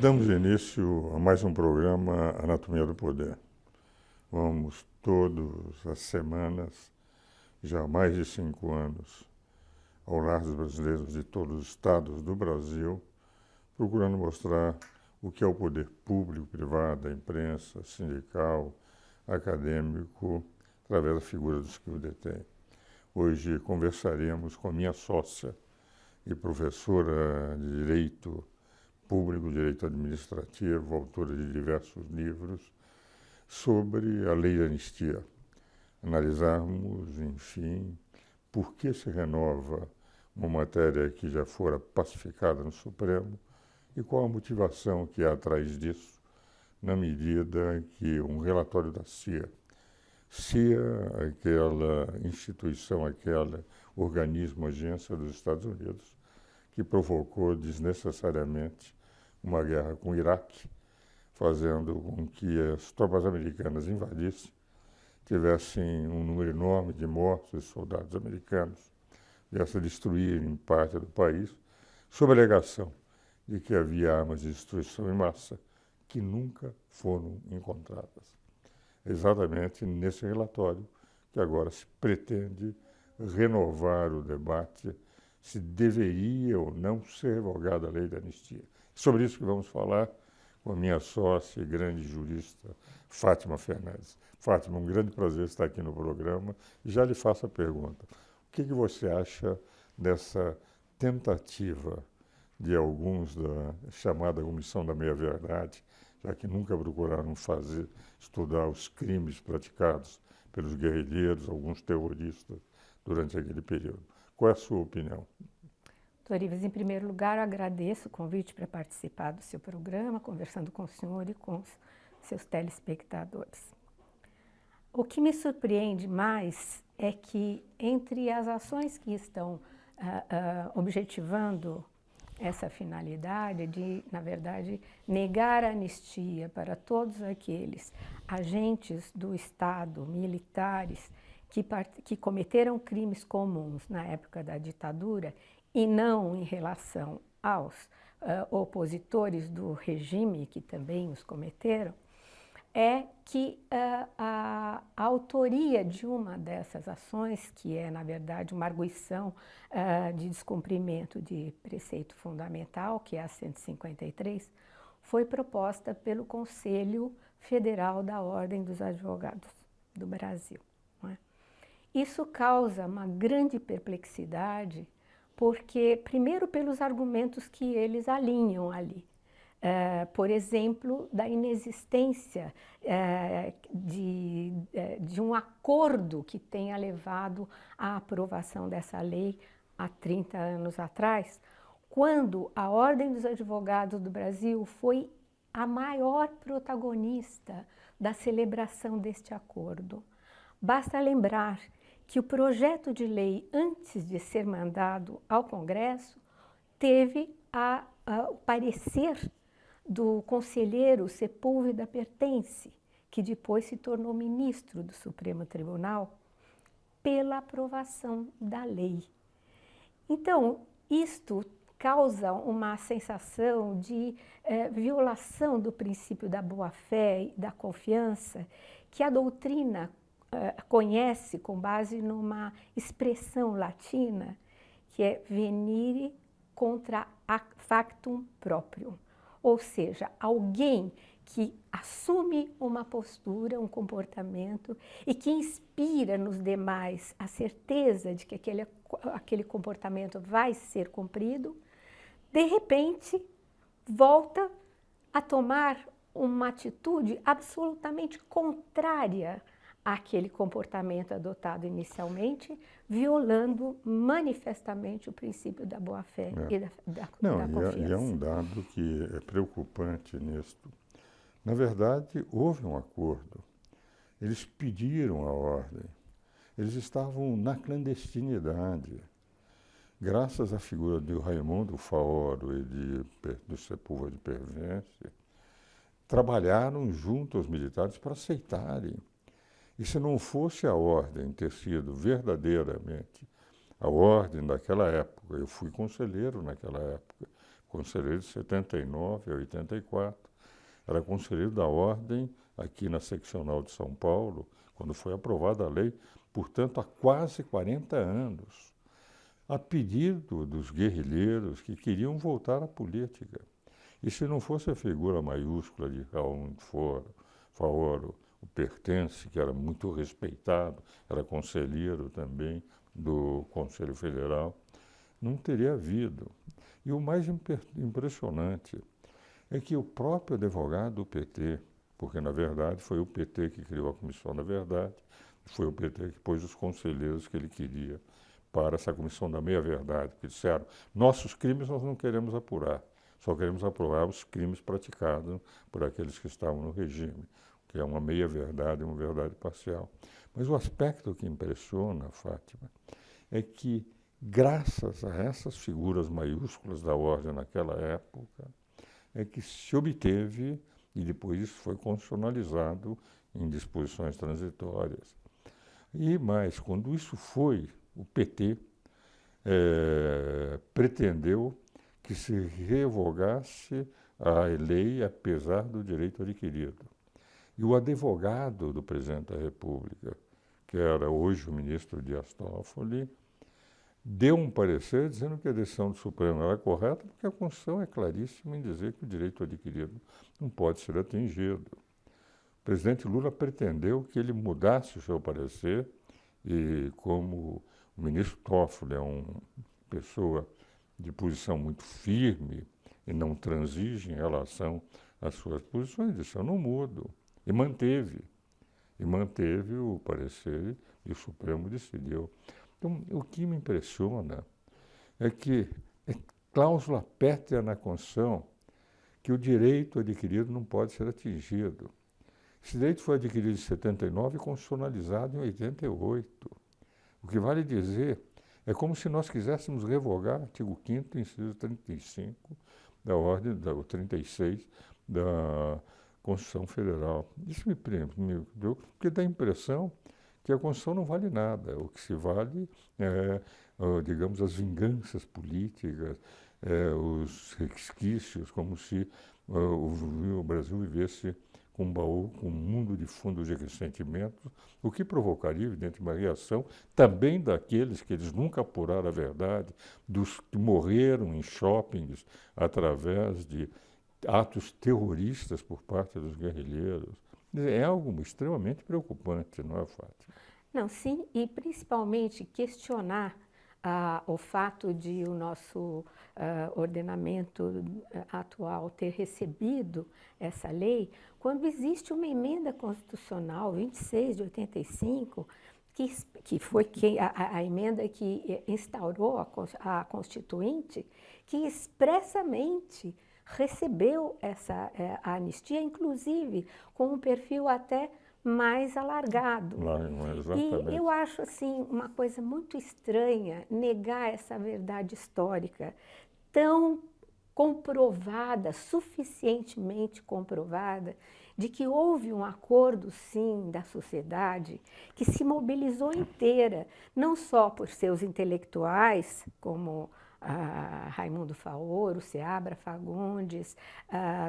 Damos início a mais um programa Anatomia do Poder. Vamos todas as semanas, já há mais de 5 anos, ao lar dos brasileiros de todos os estados do Brasil, procurando mostrar o que é o poder público, privado, da imprensa, sindical, acadêmico, através da figura dos que o detêm. Hoje conversaremos com a minha sócia e professora de Direito Público, Direito Administrativo, autora de diversos livros, sobre a lei da anistia. Analisarmos, enfim, por que se renova uma matéria que já fora pacificada no Supremo e qual a motivação que há atrás disso, na medida que um relatório da CIA, aquela instituição, aquele organismo, agência dos Estados Unidos, que provocou desnecessariamente uma guerra com o Iraque, fazendo com que as tropas americanas invadissem, tivessem um número enorme de mortos de soldados americanos, viessem a destruir em parte do país, sob a alegação de que havia armas de destruição em massa que nunca foram encontradas. Exatamente nesse relatório que agora se pretende renovar o debate se deveria ou não ser revogada a lei da anistia. Sobre isso que vamos falar com a minha sócia e grande jurista, Fátima Fernandes. Fátima, um grande prazer estar aqui no programa. E já lhe faço a pergunta. O que você acha dessa tentativa de alguns da chamada Comissão da Meia-Verdade, já que nunca procuraram estudar os crimes praticados pelos guerrilheiros, alguns terroristas, durante aquele período? Qual é a sua opinião? Doutor Ives, em primeiro lugar, eu agradeço o convite para participar do seu programa, conversando com o senhor e com os seus telespectadores. O que me surpreende mais é que, entre as ações que estão objetivando essa finalidade de, na verdade, negar a anistia para todos aqueles agentes do Estado, militares, que cometeram crimes comuns na época da ditadura e não em relação aos opositores do regime, que também os cometeram, é que a autoria de uma dessas ações, que é, na verdade, uma arguição de descumprimento de preceito fundamental, que é a 153, foi proposta pelo Conselho Federal da Ordem dos Advogados do Brasil. Não é? Isso causa uma grande perplexidade, porque, primeiro, pelos argumentos que eles alinham ali. Por exemplo, da inexistência de um acordo que tenha levado à aprovação dessa lei há 30 anos atrás, quando a Ordem dos Advogados do Brasil foi a maior protagonista da celebração deste acordo. Basta lembrar que o projeto de lei, antes de ser mandado ao Congresso, teve o parecer do conselheiro Sepúlveda Pertence, que depois se tornou ministro do Supremo Tribunal, pela aprovação da lei. Então, isto causa uma sensação de violação do princípio da boa-fé e da confiança que a doutrina conhece com base numa expressão latina que é venire contra factum proprium, ou seja, alguém que assume uma postura, um comportamento e que inspira nos demais a certeza de que aquele comportamento vai ser cumprido, de repente volta a tomar uma atitude absolutamente contrária àquele comportamento adotado inicialmente, violando manifestamente o princípio da boa-fé e da confiança. E é um dado que é preocupante nisto. Na verdade, houve um acordo. Eles pediram a ordem. Eles estavam na clandestinidade. Graças à figura de Raimundo Faoro e do Sepúlveda Pertence, trabalharam junto aos militares para aceitarem. E se não fosse a ordem ter sido verdadeiramente a ordem daquela época, eu fui conselheiro naquela época, conselheiro de 79 a 84, era conselheiro da Ordem aqui na seccional de São Paulo, quando foi aprovada a lei, portanto, há quase 40 anos, a pedido dos guerrilheiros que queriam voltar à política. E se não fosse a figura maiúscula de Raul Faoro, o Pertence, que era muito respeitado, era conselheiro também do Conselho Federal, não teria havido. E o mais impressionante é que o próprio advogado do PT, porque na verdade foi o PT que criou a Comissão da Verdade, foi o PT que pôs os conselheiros que ele queria para essa Comissão da Meia-Verdade, que disseram, nossos crimes nós não queremos apurar, só queremos apurar os crimes praticados por aqueles que estavam no regime, que é uma meia-verdade e uma verdade parcial. Mas o aspecto que impressiona, Fátima, é que, graças a essas figuras maiúsculas da ordem naquela época, é que se obteve, e depois isso foi constitucionalizado em disposições transitórias. E mais, quando isso foi, o PT pretendeu que se revogasse a lei apesar do direito adquirido. E o advogado do presidente da República, que era hoje o ministro Dias Toffoli, deu um parecer dizendo que a decisão do Supremo era correta, porque a Constituição é claríssima em dizer que o direito adquirido não pode ser atingido. O presidente Lula pretendeu que ele mudasse o seu parecer e, como o ministro Toffoli é uma pessoa de posição muito firme e não transige em relação às suas posições, disse, eu não mudo. E manteve o parecer e o Supremo decidiu. Então, o que me impressiona é que é cláusula pétrea na Constituição que o direito adquirido não pode ser atingido. Esse direito foi adquirido em 79 e constitucionalizado em 88. O que vale dizer é como se nós quiséssemos revogar o artigo 5º, inciso 35 da ordem, o 36 da Constituição Federal. Isso me deu, porque dá a impressão que a Constituição não vale nada. O que se vale é, digamos, as vinganças políticas, os resquícios, como se o Brasil vivesse com um baú, com um mundo de fundos de ressentimentos, o que provocaria, evidente, uma reação também daqueles que eles nunca apuraram a verdade, dos que morreram em shoppings através de atos terroristas por parte dos guerrilheiros. É algo extremamente preocupante, não é, Fátima? Não, sim, e principalmente questionar o fato de o nosso ordenamento atual ter recebido essa lei, quando existe uma emenda constitucional 26 de 85, que foi a emenda que instaurou a Constituinte, que expressamente recebeu a anistia, inclusive com um perfil até mais alargado. E eu acho assim uma coisa muito estranha negar essa verdade histórica tão comprovada, suficientemente comprovada, de que houve um acordo, sim, da sociedade que se mobilizou inteira, não só por seus intelectuais, como Raimundo Faoro, Seabra Fagundes,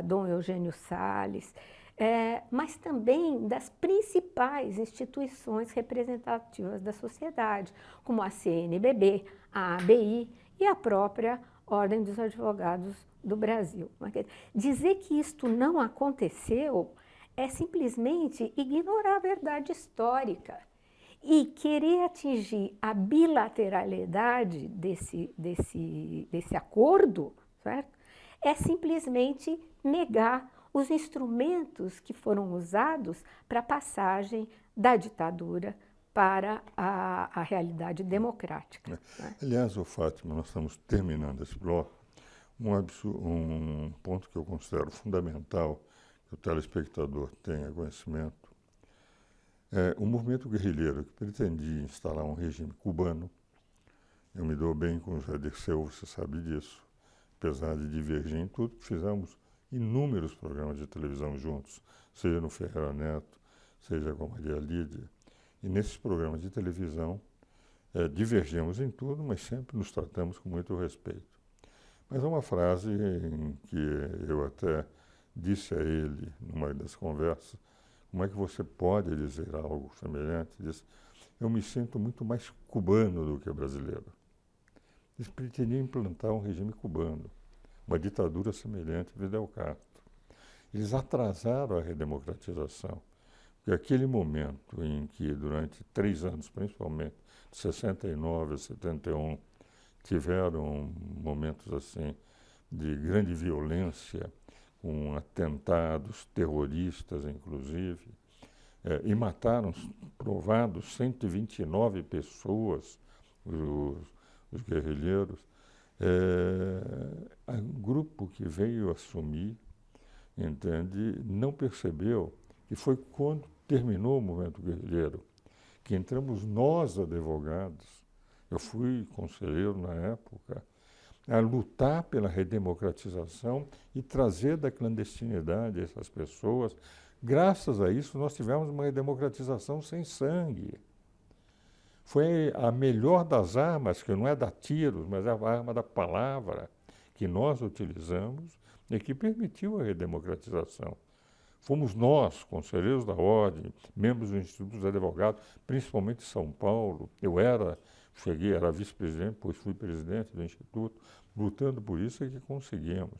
Dom Eugênio Salles, mas também das principais instituições representativas da sociedade, como a CNBB, a ABI e a própria Ordem dos Advogados do Brasil. Dizer que isto não aconteceu é simplesmente ignorar a verdade histórica e querer atingir a bilateralidade desse acordo, certo? É simplesmente negar os instrumentos que foram usados para a passagem da ditadura para a realidade democrática. Né? Aliás, Fátima, nós estamos terminando esse bloco. Um ponto que eu considero fundamental que o telespectador tenha conhecimento é o movimento guerrilheiro que pretendia instalar um regime cubano. Eu me dou bem com o José Dirceu, você sabe disso. Apesar de divergir em tudo, fizemos inúmeros programas de televisão juntos, seja no Ferreira Neto, seja com a Maria Lídia. E nesses programas de televisão divergimos em tudo, mas sempre nos tratamos com muito respeito. Mas é uma frase em que eu até disse a ele, numa das conversas, como é que você pode dizer algo semelhante? Disse, eu me sinto muito mais cubano do que brasileiro. Eles pretendiam implantar um regime cubano, uma ditadura semelhante a Fidel Castro. Eles atrasaram a redemocratização, porque aquele momento em que, durante 3 anos, principalmente, de 69 a 71, tiveram momentos assim de grande violência, com atentados terroristas, inclusive, e mataram, provados, 129 pessoas, os, os guerrilheiros. Um grupo que veio assumir, entende, não percebeu que foi quando terminou o movimento guerrilheiro que entramos nós, advogados, eu fui conselheiro na época, a lutar pela redemocratização e trazer da clandestinidade essas pessoas. Graças a isso, nós tivemos uma redemocratização sem sangue. Foi a melhor das armas, que não é dar tiros, mas é a arma da palavra que nós utilizamos e que permitiu a redemocratização. Fomos nós, conselheiros da ordem, membros do Instituto dos Advogados, principalmente em São Paulo. Eu era vice-presidente, depois fui presidente do Instituto, lutando por isso é que conseguimos.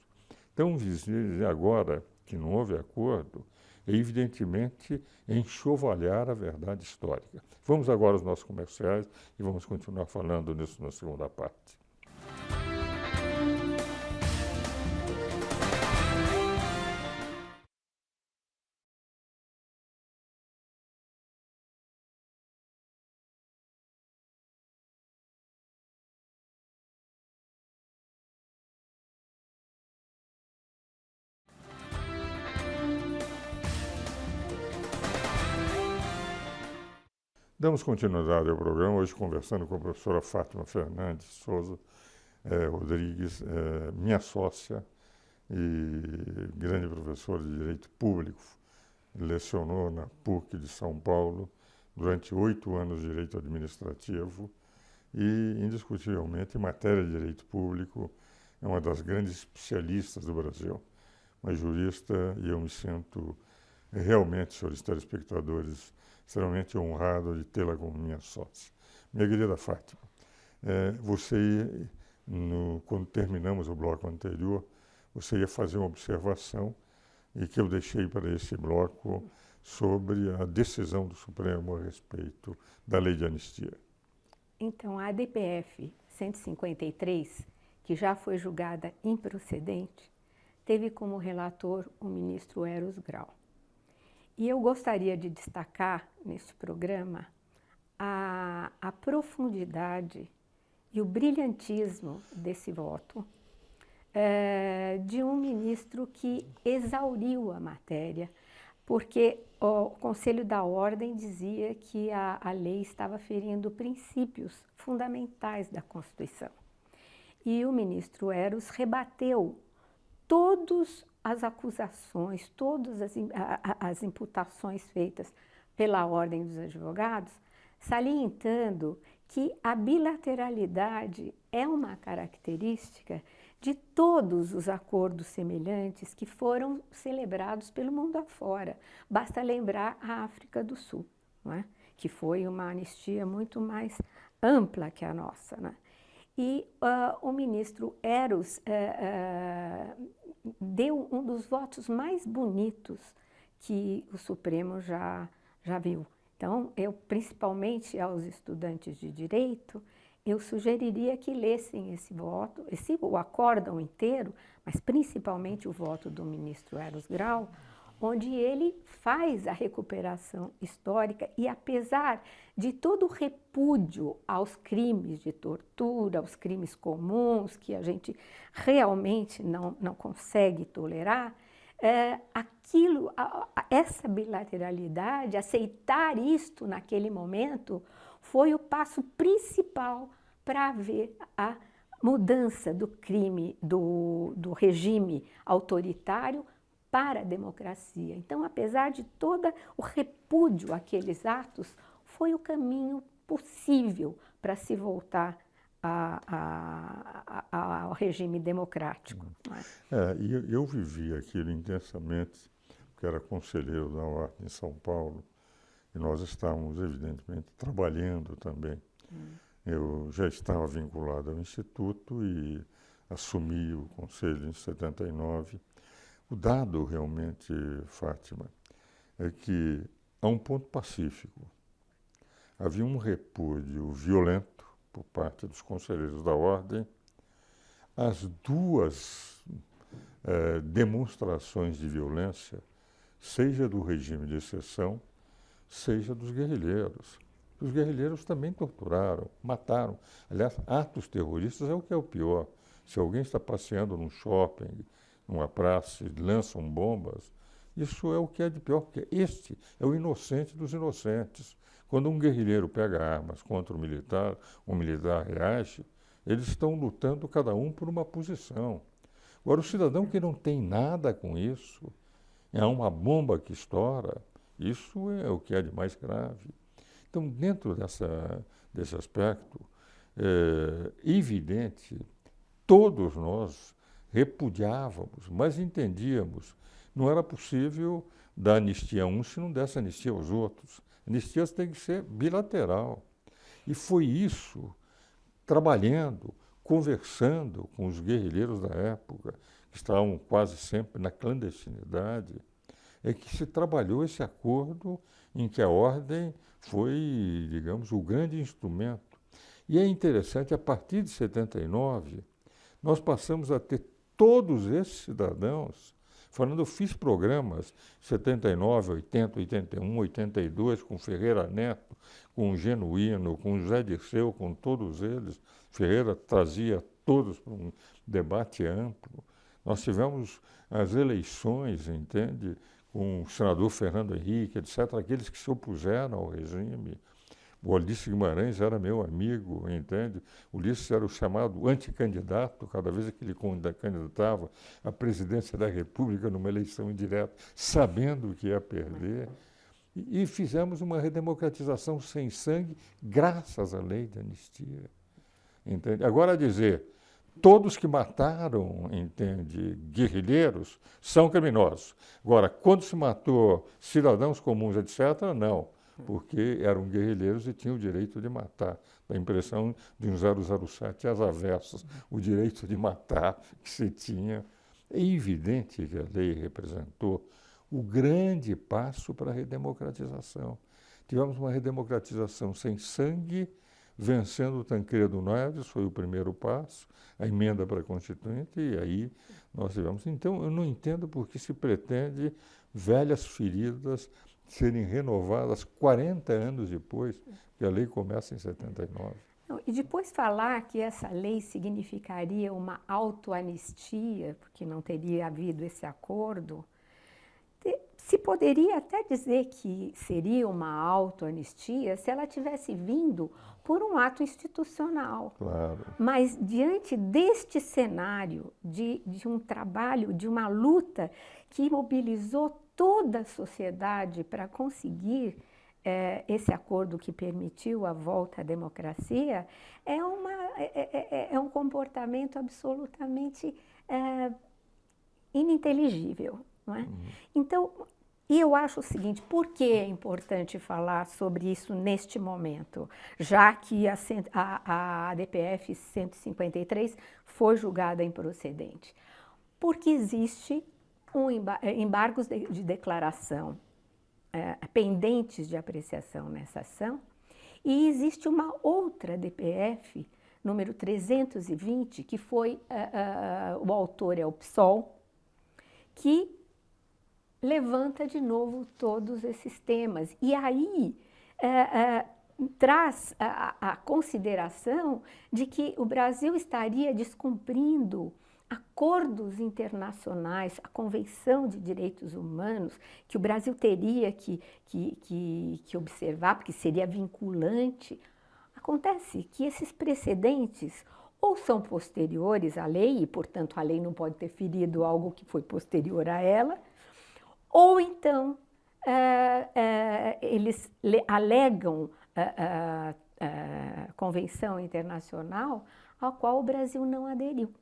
Então, dizer agora que não houve acordo, é evidentemente enxovalhar a verdade histórica. Vamos agora aos nossos comerciais e vamos continuar falando nisso na segunda parte. Damos continuidade ao programa, hoje conversando com a professora Fátima Fernandes Souza Rodrigues, minha sócia e grande professora de Direito Público. Lecionou na PUC de São Paulo durante 8 anos de Direito Administrativo e, indiscutivelmente, em matéria de Direito Público, é uma das grandes especialistas do Brasil. Uma jurista, e eu me sinto realmente, senhores telespectadores, extremamente honrado de tê-la como minha sócia. Minha querida Fátima, você, quando terminamos o bloco anterior, você ia fazer uma observação e que eu deixei para esse bloco sobre a decisão do Supremo a respeito da lei de anistia. Então, a ADPF 153, que já foi julgada improcedente, teve como relator o ministro Eros Grau. E eu gostaria de destacar neste programa a profundidade e o brilhantismo desse voto de um ministro que exauriu a matéria, porque o Conselho da Ordem dizia que a lei estava ferindo princípios fundamentais da Constituição. E o ministro Eros rebateu todas as acusações, todas as imputações feitas pela Ordem dos Advogados, salientando que a bilateralidade é uma característica de todos os acordos semelhantes que foram celebrados pelo mundo afora. Basta lembrar a África do Sul, não é? Que foi uma anistia muito mais ampla que a nossa, né? E o ministro Eros deu um dos votos mais bonitos que o Supremo já viu. Então, eu, principalmente aos estudantes de Direito, eu sugeriria que lessem esse voto, o acórdão inteiro, mas principalmente o voto do ministro Eros Grau, onde ele faz a recuperação histórica e, apesar de todo o repúdio aos crimes de tortura, aos crimes comuns, que a gente realmente não consegue tolerar, essa bilateralidade, aceitar isto naquele momento, foi o passo principal para haver a mudança do crime, do regime autoritário para a democracia. Então, apesar de todo o repúdio àqueles atos, foi o caminho possível para se voltar ao regime democrático. E eu vivi aquilo intensamente, porque era conselheiro da Ordem em São Paulo, e nós estávamos, evidentemente, trabalhando também. Eu já estava vinculado ao Instituto e assumi o conselho em 79. O dado, realmente, Fátima, é que há um ponto pacífico. Havia um repúdio violento por parte dos conselheiros da Ordem. As duas demonstrações de violência, seja do regime de exceção, seja dos guerrilheiros. Os guerrilheiros também torturaram, mataram. Aliás, atos terroristas é o que é o pior. Se alguém está passeando num shopping, numa praça, e lançam bombas, isso é o que é de pior, porque este é o inocente dos inocentes. Quando um guerrilheiro pega armas contra um militar reage, eles estão lutando cada um por uma posição. Agora, o cidadão que não tem nada com isso, é uma bomba que estoura, isso é o que é de mais grave. Então, dentro desse aspecto, é evidente, todos nós repudiávamos, mas entendíamos, não era possível dar anistia a um se não desse anistia aos outros. Anistia tem que ser bilateral. E foi isso, trabalhando, conversando com os guerrilheiros da época, que estavam quase sempre na clandestinidade, é que se trabalhou esse acordo em que a Ordem foi, digamos, o grande instrumento. E é interessante, a partir de 79, nós passamos a ter todos esses cidadãos falando, eu fiz programas 79, 80, 81, 82, com Ferreira Neto, com o Genuíno, com o José Dirceu, com todos eles. Ferreira trazia todos para um debate amplo. Nós tivemos as eleições, entende, com o senador Fernando Henrique, etc., aqueles que se opuseram ao regime. O Ulisses Guimarães era meu amigo, entende? O Ulisses era o chamado anticandidato, cada vez que ele candidatava à presidência da República numa eleição indireta, sabendo que ia perder. E fizemos uma redemocratização sem sangue, graças à lei de anistia. Entende? Agora, dizer, todos que mataram, entende, guerrilheiros, são criminosos. Agora, quando se matou cidadãos comuns, etc., não. Porque eram guerrilheiros e tinham o direito de matar. A impressão de um 007 às avessas, o direito de matar que se tinha. É evidente que a lei representou o grande passo para a redemocratização. Tivemos uma redemocratização sem sangue, vencendo o Tancredo Neves, foi o primeiro passo, a emenda para a Constituinte, e aí nós tivemos. Então, eu não entendo por que se pretende velhas feridas serem renovadas 40 anos depois, que a lei começa em 79. Não, e depois falar que essa lei significaria uma autoanistia, porque não teria havido esse acordo, se poderia até dizer que seria uma autoanistia se ela tivesse vindo por um ato institucional. Claro. Mas diante deste cenário de um trabalho, de uma luta que mobilizou toda a sociedade para conseguir esse acordo que permitiu a volta à democracia, é um comportamento absolutamente ininteligível. Não é? Então, e eu acho o seguinte, por que é importante falar sobre isso neste momento? Já que a DPF 153 foi julgada improcedente. Porque existe embargos de declaração pendentes de apreciação nessa ação, e existe uma outra DPF, número 320, que foi, o autor é o PSOL, que levanta de novo todos esses temas. E aí traz a consideração de que o Brasil estaria descumprindo acordos internacionais, a Convenção de Direitos Humanos, que o Brasil teria que observar, porque seria vinculante. Acontece que esses precedentes ou são posteriores à lei, e, portanto, a lei não pode ter ferido algo que foi posterior a ela, ou então eles alegam convenção internacional ao qual o Brasil não aderiu.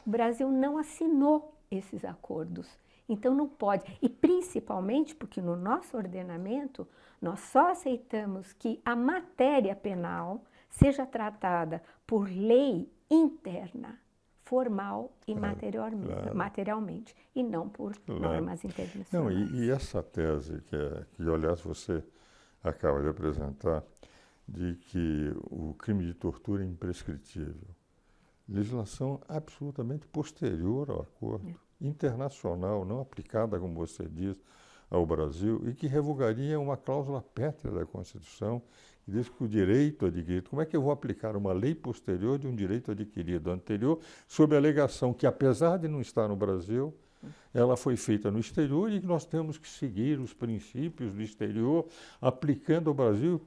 O Brasil não assinou esses acordos. Então não pode, e principalmente porque no nosso ordenamento nós só aceitamos que a matéria penal seja tratada por lei interna, formal e materialmente, e não por normas internacionais. Não, e essa tese que, aliás, você acaba de apresentar, de que o crime de tortura é imprescritível. Legislação absolutamente posterior ao acordo, internacional, não aplicada, como você diz, ao Brasil, e que revogaria uma cláusula pétrea da Constituição, que diz que o direito adquirido, como é que eu vou aplicar uma lei posterior de um direito adquirido anterior, sob a alegação que, apesar de não estar no Brasil, ela foi feita no exterior e que nós temos que seguir os princípios do exterior, aplicando ao Brasil,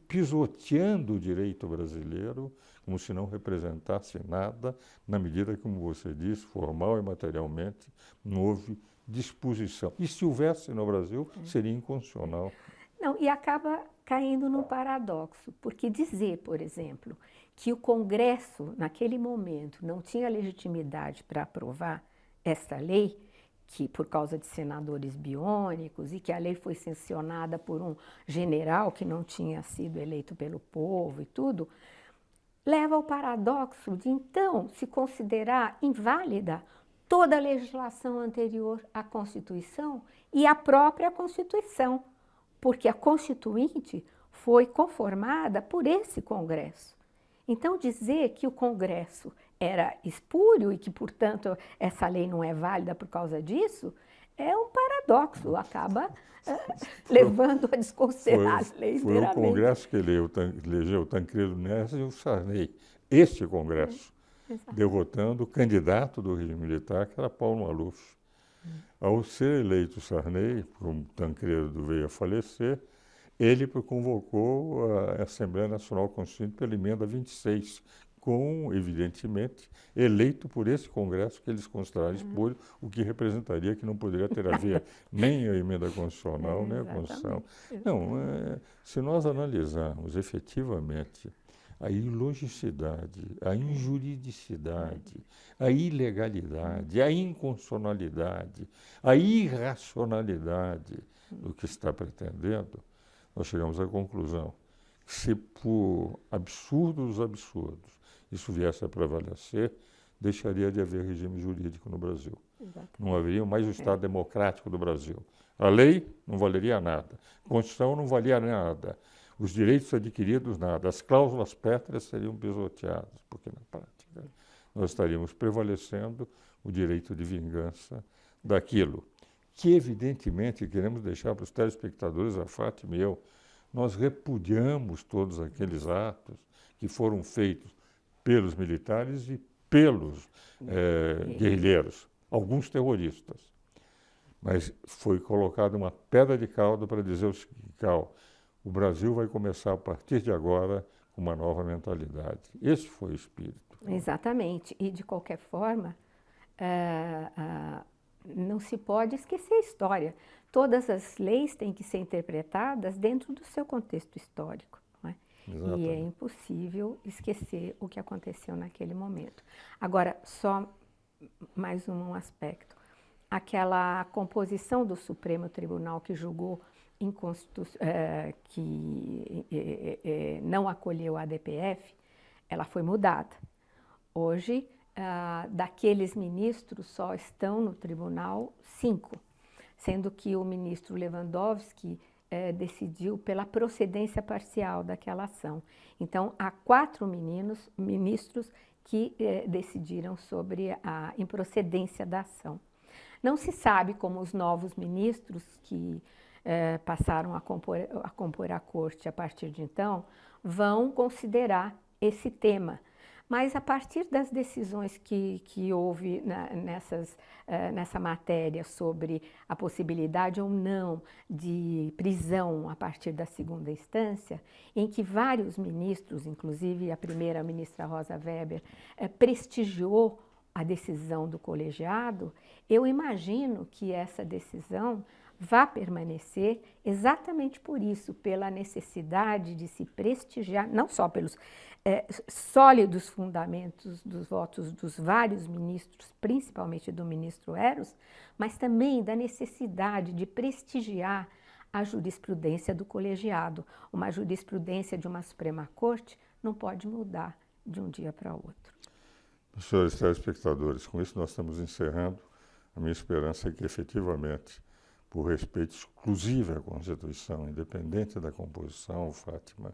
pisoteando o direito brasileiro, como se não representasse nada, na medida que, como você disse, formal e materialmente, não houve disposição. E se houvesse no Brasil, seria inconstitucional. Não, e acaba caindo num paradoxo, porque dizer, por exemplo, que o Congresso, naquele momento, não tinha legitimidade para aprovar esta lei, que por causa de senadores biônicos, e que a lei foi sancionada por um general que não tinha sido eleito pelo povo e tudo, leva ao paradoxo de, então, se considerar inválida toda a legislação anterior à Constituição e a própria Constituição, porque a Constituinte foi conformada por esse Congresso. Então, dizer que o Congresso era espúrio e que, portanto, essa lei não é válida por causa disso, é um paradoxo, acaba levando a desconsiderar a lei Foi o Congresso que elegeu o Tancredo Neves e o Sarney, este Congresso, derrotando o candidato do regime militar, que era Paulo Maluf. Ao ser eleito Sarney, como Tancredo veio a falecer, ele convocou a Assembleia Nacional Constituinte pela emenda 26, evidentemente, eleito por esse Congresso que eles consideraram espúrio, o que representaria que não poderia ter a ver nem a emenda constitucional, nem a Constituição. Não, se nós analisarmos efetivamente a ilogicidade, a injuridicidade, a ilegalidade, a inconstitucionalidade, a irracionalidade do que está pretendendo, nós chegamos à conclusão que, se por absurdo dos absurdos isso viesse a prevalecer, deixaria de haver regime jurídico no Brasil. Exatamente. Não haveria mais o Estado democrático do Brasil. A lei não valeria nada, a Constituição não valia nada, os direitos adquiridos nada, as cláusulas pétreas seriam pisoteadas, porque na prática nós estaríamos prevalecendo o direito de vingança daquilo que, evidentemente, queremos deixar para os telespectadores, a Fátima e eu, nós repudiamos todos aqueles atos que foram feitos pelos militares e pelos guerrilheiros, alguns terroristas. Mas foi colocada uma pedra de caldo para dizer o seguinte: o Brasil vai começar a partir de agora com uma nova mentalidade. Esse foi o espírito. Exatamente. E, de qualquer forma, não se pode esquecer a história. Todas as leis têm que ser interpretadas dentro do seu contexto histórico. Não é? E é impossível esquecer o que aconteceu naquele momento. Agora, só mais um aspecto. Aquela composição do Supremo Tribunal que julgou que não acolheu a ADPF, ela foi mudada. Hoje, daqueles ministros, só estão no tribunal 5, sendo que o ministro Lewandowski decidiu pela procedência parcial daquela ação. Então, há 4 ministros que decidiram sobre a improcedência da ação. Não se sabe como os novos ministros que passaram a compor a corte a partir de então vão considerar esse tema. Mas, a partir das decisões que houve nessa matéria sobre a possibilidade ou não de prisão a partir da segunda instância, em que vários ministros, inclusive a primeira ministra Rosa Weber, prestigiou a decisão do colegiado, eu imagino que essa decisão vá permanecer exatamente por isso, pela necessidade de se prestigiar, não só pelos sólidos fundamentos dos votos dos vários ministros, principalmente do ministro Eros, mas também da necessidade de prestigiar a jurisprudência do colegiado. Uma jurisprudência de uma Suprema Corte não pode mudar de um dia para outro. Senhores telespectadores, com isso nós estamos encerrando. A minha esperança é que, efetivamente, por respeito exclusivo à Constituição, independente da composição, Fátima,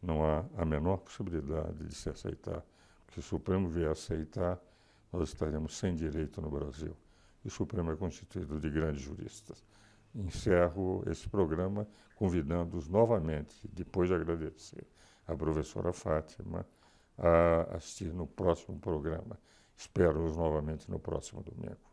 não há a menor possibilidade de se aceitar. Se o Supremo vier a aceitar, nós estaremos sem direito no Brasil. E o Supremo é constituído de grandes juristas. Encerro esse programa convidando-os novamente, depois de agradecer à professora Fátima, a assistir no próximo programa. Espero-os novamente no próximo domingo.